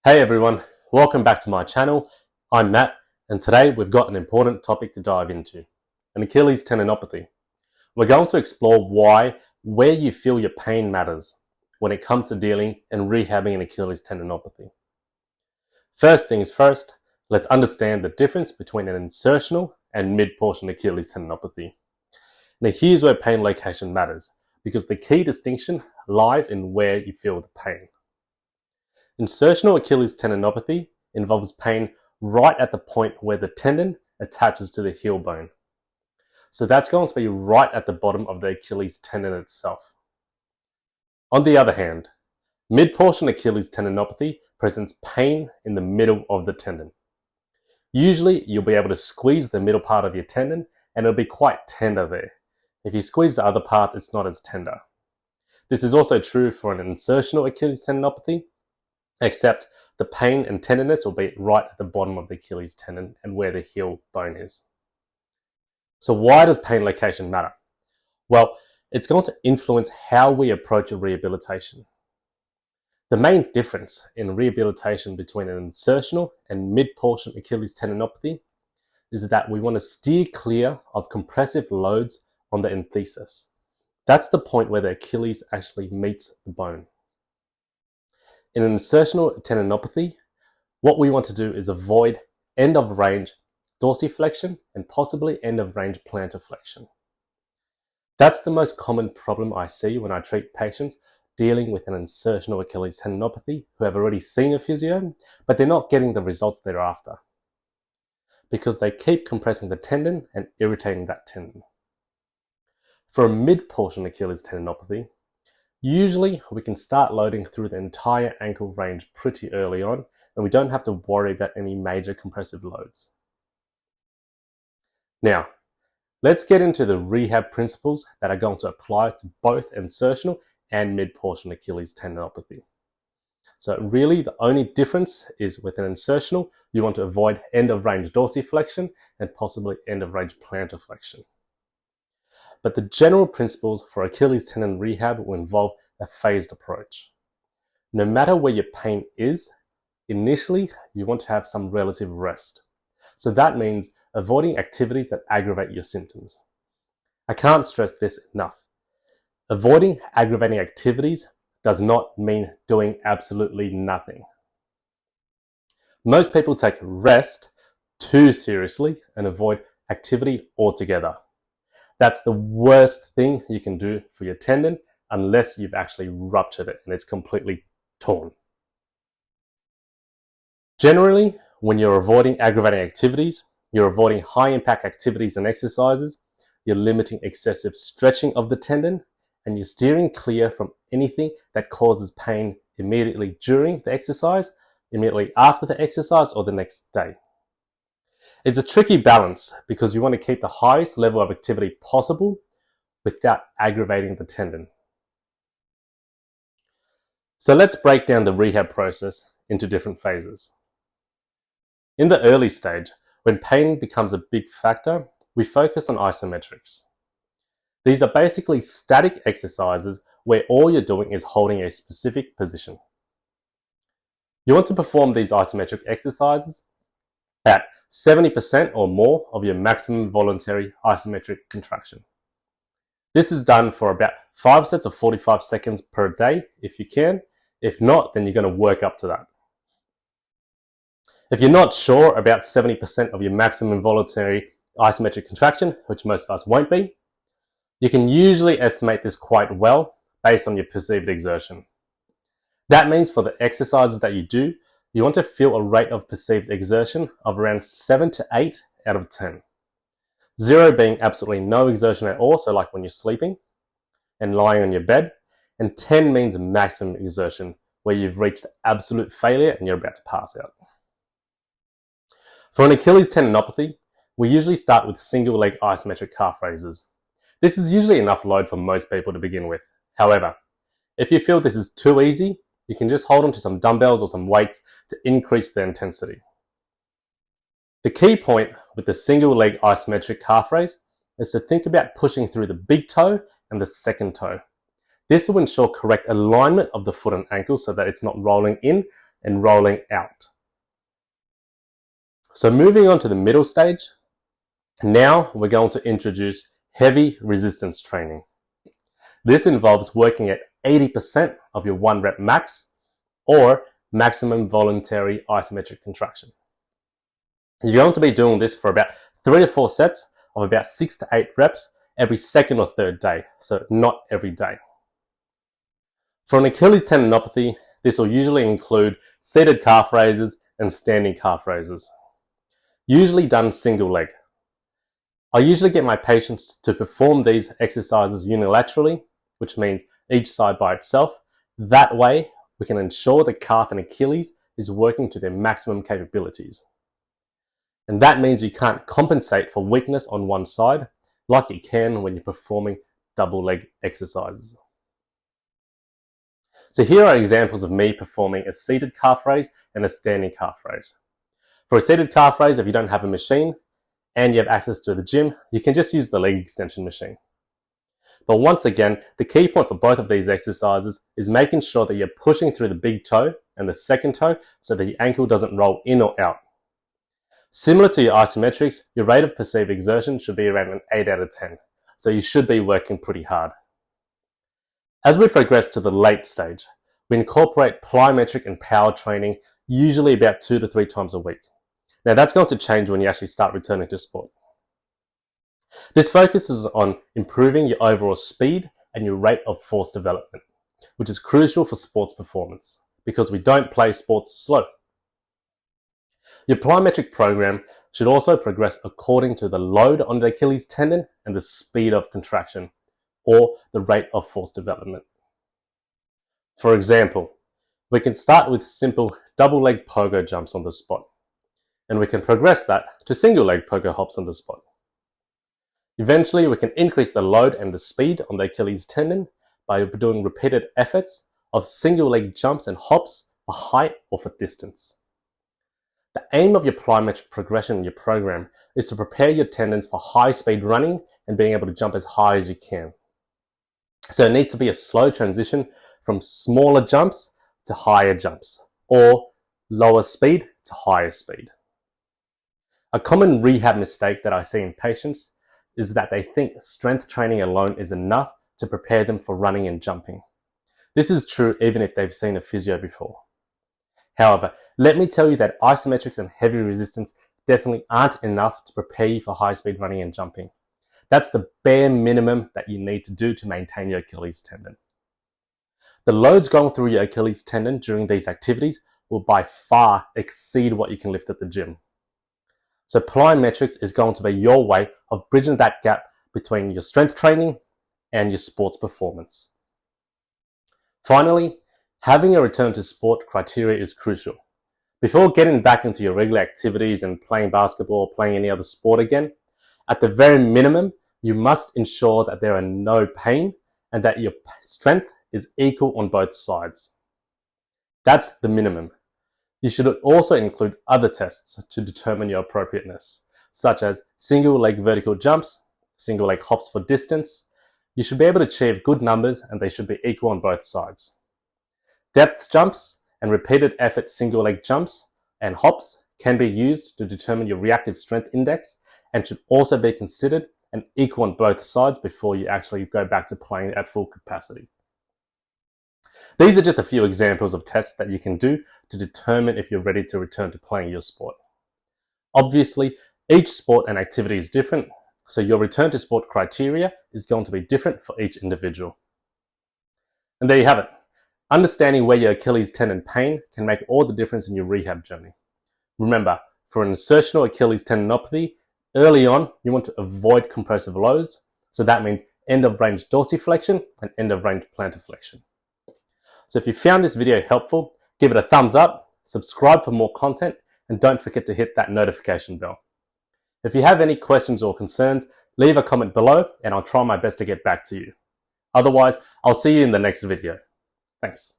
Hey everyone, welcome back to my channel. I'm Matt, and today we've got an important topic to dive into, an Achilles tendinopathy. We're going to explore where you feel your pain matters when it comes to dealing and rehabbing an Achilles tendinopathy. First things first, let's understand the difference between an insertional and mid-portion Achilles tendinopathy. Now here's where pain location matters, because the key distinction lies in where you feel the pain. Insertional Achilles tendinopathy involves pain right at the point where the tendon attaches to the heel bone. So that's going to be right at the bottom of the Achilles tendon itself. On the other hand, mid-portion Achilles tendinopathy presents pain in the middle of the tendon. Usually you'll be able to squeeze the middle part of your tendon and it'll be quite tender there. If you squeeze the other part, it's not as tender. This is also true for an insertional Achilles tendinopathy, except the pain and tenderness will be right at the bottom of the Achilles tendon and where the heel bone is. So why does pain location matter? Well, it's going to influence how we approach a rehabilitation. The main difference in rehabilitation between an insertional and mid-portion Achilles tendinopathy is that we want to steer clear of compressive loads on the enthesis. That's the point where the Achilles actually meets the bone. In an insertional tendinopathy, what we want to do is avoid end-of-range dorsiflexion and possibly end-of-range plantar flexion. That's the most common problem I see when I treat patients dealing with an insertional Achilles tendinopathy who have already seen a physio, but they're not getting the results they're after because they keep compressing the tendon and irritating that tendon. For a mid-portion Achilles tendinopathy, usually we can start loading through the entire ankle range pretty early on, and we don't have to worry about any major compressive loads. Now, let's get into the rehab principles that are going to apply to both insertional and mid-portion Achilles tendinopathy. So really the only difference is with an insertional, you want to avoid end-of-range dorsiflexion and possibly end-of-range plantar flexion. But the general principles for Achilles tendon rehab will involve a phased approach. No matter where your pain is, initially you want to have some relative rest. So that means avoiding activities that aggravate your symptoms. I can't stress this enough. Avoiding aggravating activities does not mean doing absolutely nothing. Most people take rest too seriously and avoid activity altogether. That's the worst thing you can do for your tendon unless you've actually ruptured it and it's completely torn. Generally, when you're avoiding aggravating activities, you're avoiding high-impact activities and exercises, you're limiting excessive stretching of the tendon, and you're steering clear from anything that causes pain immediately during the exercise, immediately after the exercise, or the next day. It's a tricky balance because you want to keep the highest level of activity possible without aggravating the tendon. So let's break down the rehab process into different phases. In the early stage, when pain becomes a big factor, we focus on isometrics. These are basically static exercises where all you're doing is holding a specific position. You want to perform these isometric exercises at 70% or more of your maximum voluntary isometric contraction. This is done for about 5 sets of 45 seconds per day if you can. If not, then you're going to work up to that. If you're not sure about 70% of your maximum voluntary isometric contraction, which most of us won't be, you can usually estimate this quite well based on your perceived exertion. That means for the exercises that you do, you want to feel a rate of perceived exertion of around 7 to 8 out of 10. 0 being absolutely no exertion at all, so like when you're sleeping and lying on your bed, and 10 means maximum exertion, where you've reached absolute failure and you're about to pass out. For an Achilles tendinopathy, we usually start with single leg isometric calf raises. This is usually enough load for most people to begin with. However, if you feel this is too easy, you can just hold on to some dumbbells or some weights to increase the intensity. The key point with the single leg isometric calf raise is to think about pushing through the big toe and the second toe. This will ensure correct alignment of the foot and ankle so that it's not rolling in and rolling out. So moving on to the middle stage, now we're going to introduce heavy resistance training. This involves working at 80% of your 1 rep max or maximum voluntary isometric contraction. You're going to be doing this for about 3 to 4 sets of about 6 to 8 reps every second or third day, so not every day. For an Achilles tendinopathy, this will usually include seated calf raises and standing calf raises, usually done single leg. I usually get my patients to perform these exercises unilaterally, which means each side by itself. That way, we can ensure the calf and Achilles is working to their maximum capabilities. And that means you can't compensate for weakness on one side like you can when you're performing double leg exercises. So here are examples of me performing a seated calf raise and a standing calf raise. For a seated calf raise, if you don't have a machine and you have access to the gym, you can just use the leg extension machine. But once again, the key point for both of these exercises is making sure that you're pushing through the big toe and the second toe so that your ankle doesn't roll in or out. Similar to your isometrics, your rate of perceived exertion should be around an 8 out of 10, so you should be working pretty hard. As we progress to the late stage, we incorporate plyometric and power training usually about 2 to 3 times a week. Now that's going to change when you actually start returning to sport. This focuses on improving your overall speed and your rate of force development, which is crucial for sports performance because we don't play sports slow. Your plyometric program should also progress according to the load on the Achilles tendon and the speed of contraction, or the rate of force development. For example, we can start with simple double leg pogo jumps on the spot, and we can progress that to single leg pogo hops on the spot. Eventually, we can increase the load and the speed on the Achilles tendon by doing repeated efforts of single leg jumps and hops for height or for distance. The aim of your plyometric progression in your program is to prepare your tendons for high speed running and being able to jump as high as you can. So it needs to be a slow transition from smaller jumps to higher jumps, or lower speed to higher speed. A common rehab mistake that I see in patients is that they think strength training alone is enough to prepare them for running and jumping. This is true even if they've seen a physio before. However, let me tell you that isometrics and heavy resistance definitely aren't enough to prepare you for high-speed running and jumping. That's the bare minimum that you need to do to maintain your Achilles tendon. The loads going through your Achilles tendon during these activities will by far exceed what you can lift at the gym. So plyometrics is going to be your way of bridging that gap between your strength training and your sports performance. Finally, having a return to sport criteria is crucial. Before getting back into your regular activities and playing basketball or playing any other sport again, at the very minimum, you must ensure that there are no pain and that your strength is equal on both sides. That's the minimum. You should also include other tests to determine your appropriateness, such as single leg vertical jumps, single leg hops for distance. You should be able to achieve good numbers and they should be equal on both sides. Depth jumps and repeated effort single leg jumps and hops can be used to determine your reactive strength index and should also be considered and equal on both sides before you actually go back to playing at full capacity. These are just a few examples of tests that you can do to determine if you're ready to return to playing your sport. Obviously, each sport and activity is different, so your return to sport criteria is going to be different for each individual. And there you have it. Understanding where your Achilles tendon pain can make all the difference in your rehab journey. Remember, for an insertional Achilles tendinopathy, early on, you want to avoid compressive loads, so that means end of range dorsiflexion and end of range plantar flexion. So if you found this video helpful, give it a thumbs up, subscribe for more content, and don't forget to hit that notification bell. If you have any questions or concerns, leave a comment below and I'll try my best to get back to you. Otherwise, I'll see you in the next video. Thanks.